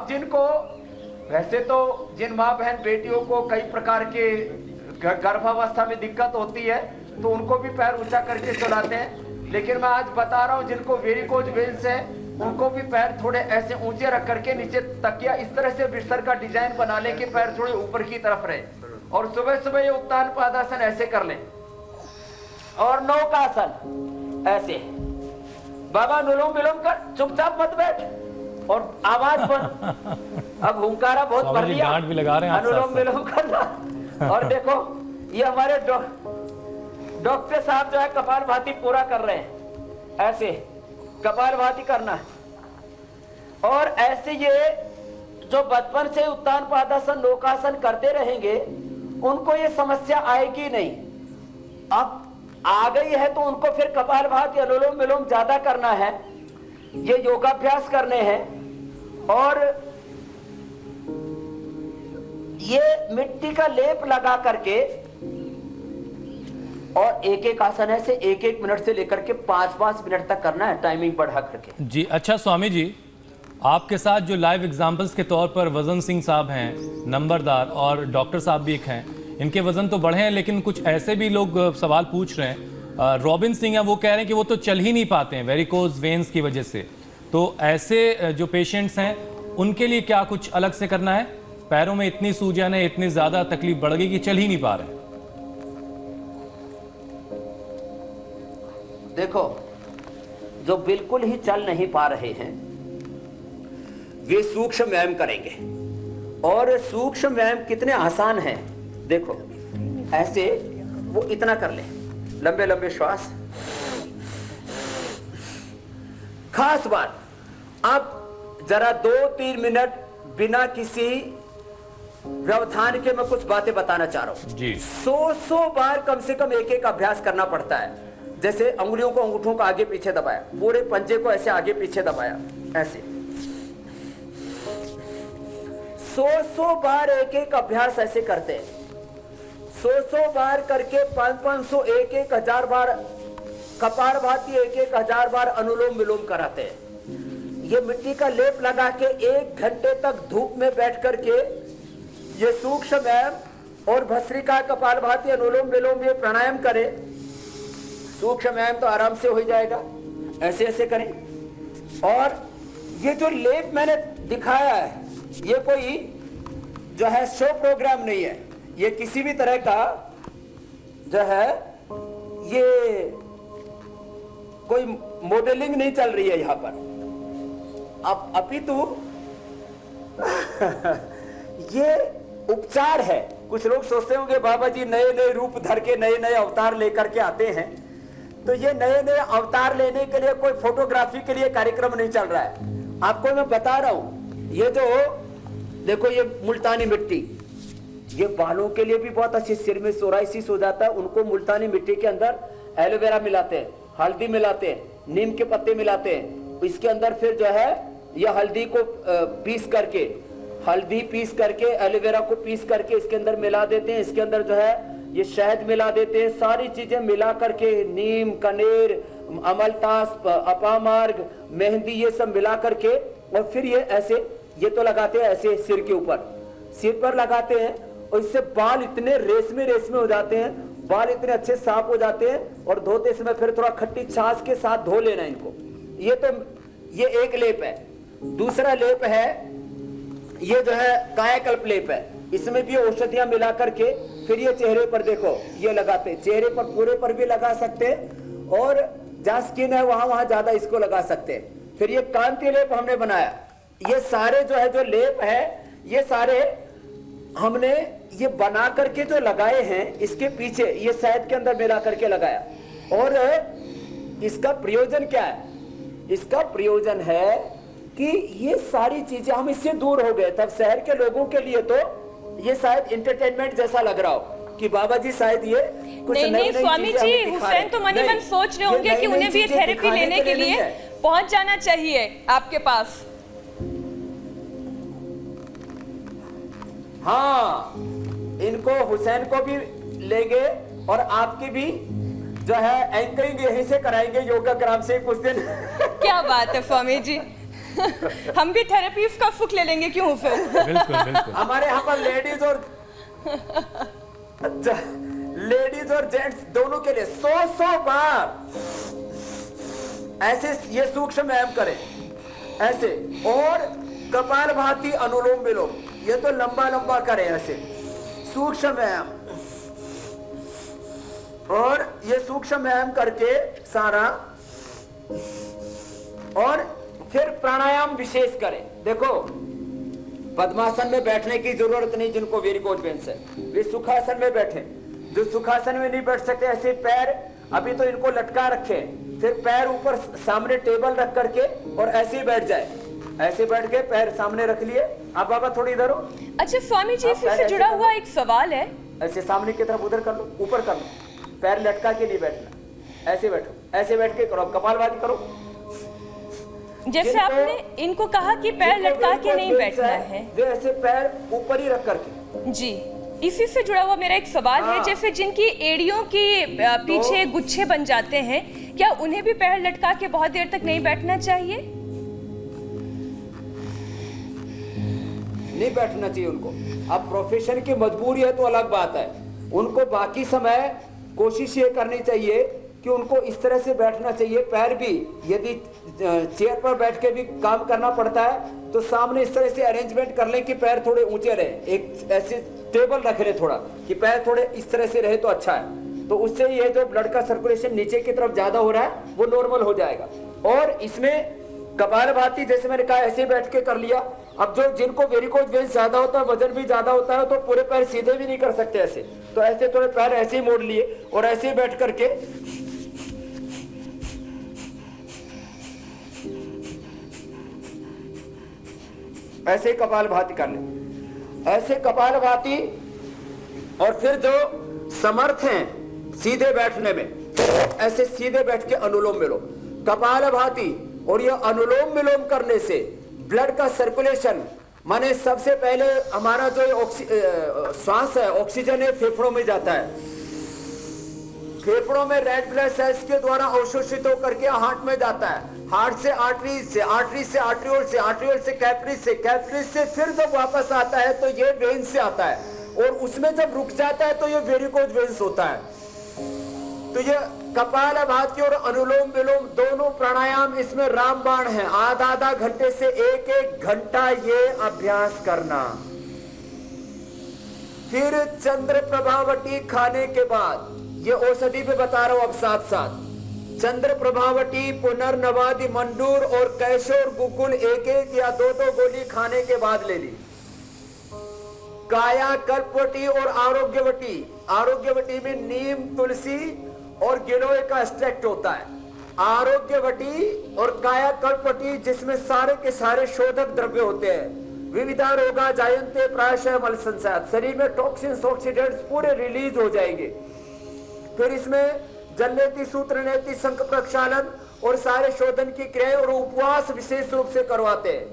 अब जिनको वैसे तो जिन माँ बहन बेटियों को कई प्रकार के गर्भावस्था में दिक्कत होती है तो उनको भी पैर ऊंचा करके चलाते हैं, लेकिन मैं आज बता रहा हूँ जिनको वेरिकोज वेन्स है उनको भी पैर थोड़े ऐसे ऊंचे रख करके नीचे तकिया इस तरह से बिस्तर का डिजाइन बना ले कि पैर थोड़े ऊपर की तरफ रहे, और सुबह सुबह ये उत्तान पादासन ऐसे कर लें, और नौकासन ऐसे। बाबा अनुलोम विलोम कर, चुपचाप मत बैठ और आवाज बंद। अब हुंकारा बहुत भर लिया, भी लगा रहे हैं अनुलोम विलोम करना। और देखो ये हमारे डॉक्टर साहब जो है कपालभाति पूरा कर रहे हैं, ऐसे कपालभाति करना। और ऐसे ये जो बचपन से उत्तान पादासन नौकासन करते रहेंगे उनको ये समस्या आएगी नहीं। अब आ गई है तो उनको फिर कपालभाति अनुलोम विलोम ज्यादा करना है, ये योगाभ्यास करने हैं। और ये मिट्टी का लेप लगा करके और एक एक आसन ऐसे 1-1 मिनट से लेकर के 5-5 मिनट तक करना है, टाइमिंग बढ़ा करके जी। अच्छा स्वामी जी, आपके साथ जो लाइव एग्जांपल्स के तौर पर वजन सिंह साहब हैं, नंबरदार, और डॉक्टर साहब भी एक हैं, इनके वजन तो बढ़े हैं लेकिन कुछ ऐसे भी लोग सवाल पूछ रहे हैं। रॉबिन सिंह है, वो कह रहे हैं कि वो तो चल ही नहीं पाते हैं वेरिकोज वेन्स की वजह से। तो ऐसे जो पेशेंट्स हैं उनके लिए क्या कुछ अलग से करना है? पैरों में इतनी सूजन है, इतनी ज्यादा तकलीफ बढ़ गई कि चल ही नहीं पा रहे हैं। देखो जो बिल्कुल ही चल नहीं पा रहे हैं वे सूक्ष्म व्यायाम करेंगे, और सूक्ष्म व्यायाम कितने आसान हैं। देखो ऐसे वो इतना कर ले, लंबे लंबे श्वास। खास बात, अब जरा 2-3 मिनट बिना किसी व्यवधान के मैं कुछ बातें बताना चाह रहा हूं जी। 100 बार कम से कम एक एक अभ्यास करना पड़ता है। जैसे अंगुलियों को अंगूठों को आगे पीछे दबाया, पूरे पंजे को ऐसे आगे पीछे दबाया, ऐसे 100 बार एक एक अभ्यास ऐसे करते हैं। 100 बार करके 500 1 1000 बार कपालभाति, 1 1000 बार अनुलोम विलोम कराते हैं। ये मिट्टी का लेप लगा के 1 घंटे तक धूप में बैठ करके ये सूक्ष्म व्यायाम और भस्त्रिका, कपालभाति, अनुलोम विलोम ये प्राणायाम करे। सूक्ष्म व्यायाम तो आराम से हो जाएगा, ऐसे ऐसे करें। और ये जो लेप मैंने दिखाया है ये कोई जो है शो प्रोग्राम नहीं है, ये किसी भी तरह का जो है ये कोई मॉडलिंग नहीं चल रही है यहां पर। अब अपितु ये उपचार है। कुछ लोग सोचते होंगे बाबा जी नए नए रूप धर के नए नए अवतार लेकर के आते हैं, तो ये नए नए अवतार लेने के लिए कोई फोटोग्राफी के लिए कार्यक्रम नहीं चल रहा है। आपको मैं बता रहा हूं, ये जो देखो ये मुल्तानी मिट्टी, ये बालों के लिए भी बहुत अच्छी, सिर में सोराइसिस हो जाता है उनको मुल्तानी मिट्टी के अंदर एलोवेरा मिलाते हैं, हल्दी मिलाते हैं, नीम के पत्ते मिलाते हैं, इसके अंदर फिर जो है ये हल्दी को पीस करके, हल्दी पीस करके, एलोवेरा को पीस करके इसके अंदर मिला देते हैं। इसके अंदर जो है ये शहद मिला देते हैं, सारी चीजें मिला करके, नीम, कनेर, अमलतास, अपामार्ग, मेहंदी, ये सब मिला करके, और फिर ये ऐसे ये तो लगाते हैं ऐसे सिर के ऊपर, सिर पर लगाते हैं, और इससे बाल इतने रेशमी रेशमी हो जाते हैं, बाल इतने अच्छे साफ हो जाते हैं। और धोते समय फिर थोड़ा खट्टी छाछ के साथ धो लेना इनको। ये तो ये एक लेप है। दूसरा लेप है ये जो है कायाकल्प लेप है, इसमें भी औषधियां मिला करके फिर ये चेहरे पर देखो ये लगाते हैं, चेहरे पर पूरे पर भी लगा सकते हैं, और जहां स्किन है वहां वहां ज्यादा इसको लगा सकते हैं। फिर ये कांति लेप हमने बनाया। ये सारे जो है जो लेप है ये सारे हमने ये बना करके जो लगाए हैं, इसके पीछे ये शहद के अंदर मिला करके लगाया। और इसका प्रयोजन क्या है? इसका प्रयोजन है कि ये सारी चीजें हम इससे दूर हो गए। तब शहर के लोगों के लिए तो ये शायद एंटरटेनमेंट जैसा लग रहा हो कि बाबा जी शायद ये कुछ नहीं स्वामी जी, हुसैन तो मन ही मन सोच रहे होंगे कि उन्हें भी ये थेरेपी लेने के लिए पहुंच जाना चाहिए आपके पास। हाँ, इनको हुसैन को भी लेंगे और आपकी भी जो है एंकरिंग यहीं से कराएंगे योगा ग्राम से कुछ दिन। क्या बात है स्वामी जी। हम भी थेरेपी का सुख ले लेंगे, क्यों फिर? बिल्कुल बिल्कुल। हमारे यहाँ पर लेडीज और जेंट्स दोनों के लिए 100 बार ऐसे ये सूक्ष्म व्यायाम करें ऐसे, और कपालभाति अनुलोम विलोम ये तो लंबा लंबा करें ऐसे सूक्ष्म व्यायाम, और ये सूक्ष्म व्यायाम करके सारा, और फिर प्राणायाम विशेष करें। देखो पद्मासन में बैठने की जरूरत नहीं, जिनको वेरिकोज वेन्स है वे सुखासन में बैठे, जो सुखासन में नहीं बैठ सकते ऐसे पैर अभी तो इनको लटका रखे, फिर पैर ऊपर सामने टेबल रख करके और ऐसे ही बैठ जाए, ऐसे बैठ के पैर सामने रख लिए। आप बाबा थोड़ी इधर हो। अच्छा स्वामी जी, इससे जुड़ा हुआ एक सवाल है। ऐसे सामने की तरफ उधर कर लो, ऊपर कर लो, पैर लटका के नहीं बैठना, ऐसे बैठो, ऐसे बैठ के करो, कपालभाति करो। जैसे आपने इनको कहा कि पैर लटका के नहीं बैठना है, वे ऐसे पैर ऊपर ही रख करके। जी, इसी से जुड़ा हुआ मेरा एक सवाल है, जैसे जिनकी एड़ियों के पीछे गुच्छे बन जाते हैं, क्या उन्हें भी पैर लटका के बहुत देर तक नहीं बैठना चाहिए? नहीं बैठना चाहिए उनको। अब प्रोफेशन की मजबूरी है तो अलग बात है, उनको बाकी समय कोशिश ये करनी चाहिए कि उनको इस तरह से बैठना चाहिए। पैर भी यदि चेयर पर बैठ के भी काम करना पड़ता है तो सामने इस तरह से अरेंजमेंट कर लें कि पैर थोड़े ऊंचे रहे, एक ऐसे टेबल रख रहे थोड़ा कि पैर थोड़े इस तरह से रहे तो अच्छा है, तो उससे ये जो ब्लड का सर्कुलेशन नीचे की तरफ ज्यादा हो रहा है वो नॉर्मल हो जाएगा। और इसमें कपालभाति जैसे मैंने कहा ऐसे बैठ के कर लिया। अब जो जिनको वेरिकोज वेन्स ज्यादा होता है, वजन भी ज्यादा होता है, तो पूरे पैर सीधे भी नहीं कर सकते ऐसे, तो ऐसे थोड़े पैर ऐसे ही मोड़ लिए और ऐसे ही बैठ करके ऐसे कपालभाति कर ले, ऐसे कपालभाति। और फिर जो समर्थ हैं सीधे बैठने में, ऐसे सीधे बैठ के अनुलोम विलोम, कपालभाति और ये अनुलोम विलोम करने से ब्लड का सर्कुलेशन, माने सबसे पहले हमारा जो श्वास है, ऑक्सीजन है फेफड़ों में जाता है, फेफड़ों में रेड ब्लड सेल्स के द्वारा अवशोषित होकर के हार्ट में जाता है, हार्ट से आर्टरीज से, आर्टरीज से आर्ट्रियोल से, आर्ट्रियोल से कैपिलरीज से, कैपिलरीज से फिर जब वापस आता है तो ये वेन से आता है, और उसमें जब रुक जाता है तो ये वेरिकोज वेन्स होता है। तो ये कपालभाति और अनुलोम विलोम दोनों प्राणायाम इसमें रामबाण है। आधा घंटे से 1 घंटा ये अभ्यास करना। फिर चंद्र प्रभावटी खाने के बाद, ये औषधि पे बता रहा हूं अब साथ साथ, चंद्र प्रभावटी, पुनर्नवादि, मंडूर और कैशोर गुकुल 1 या 2 गोली खाने के बाद ले ली। काया कल्पवटी और आरोग्यवटी, आरोग्यवटी में नीम, तुलसी और गिलोय का एक्सट्रैक्ट होता है। आरोग्यवटी और काया कल्पवटी जिसमें सारे के सारे शोधक द्रव्य होते हैं। विविधा रोगा जायन्ते प्रायशः मल संसार, शरीर में टॉक्सिन्स, ऑक्सीडेंट्स पूरे रिलीज हो जाएंगे। फिर इसमें जलनेति, सूत्रनेति, शंख प्रक्षालन और सारे शोधन की क्रियाएं और उपवास विशेष रूप से करवाते हैं।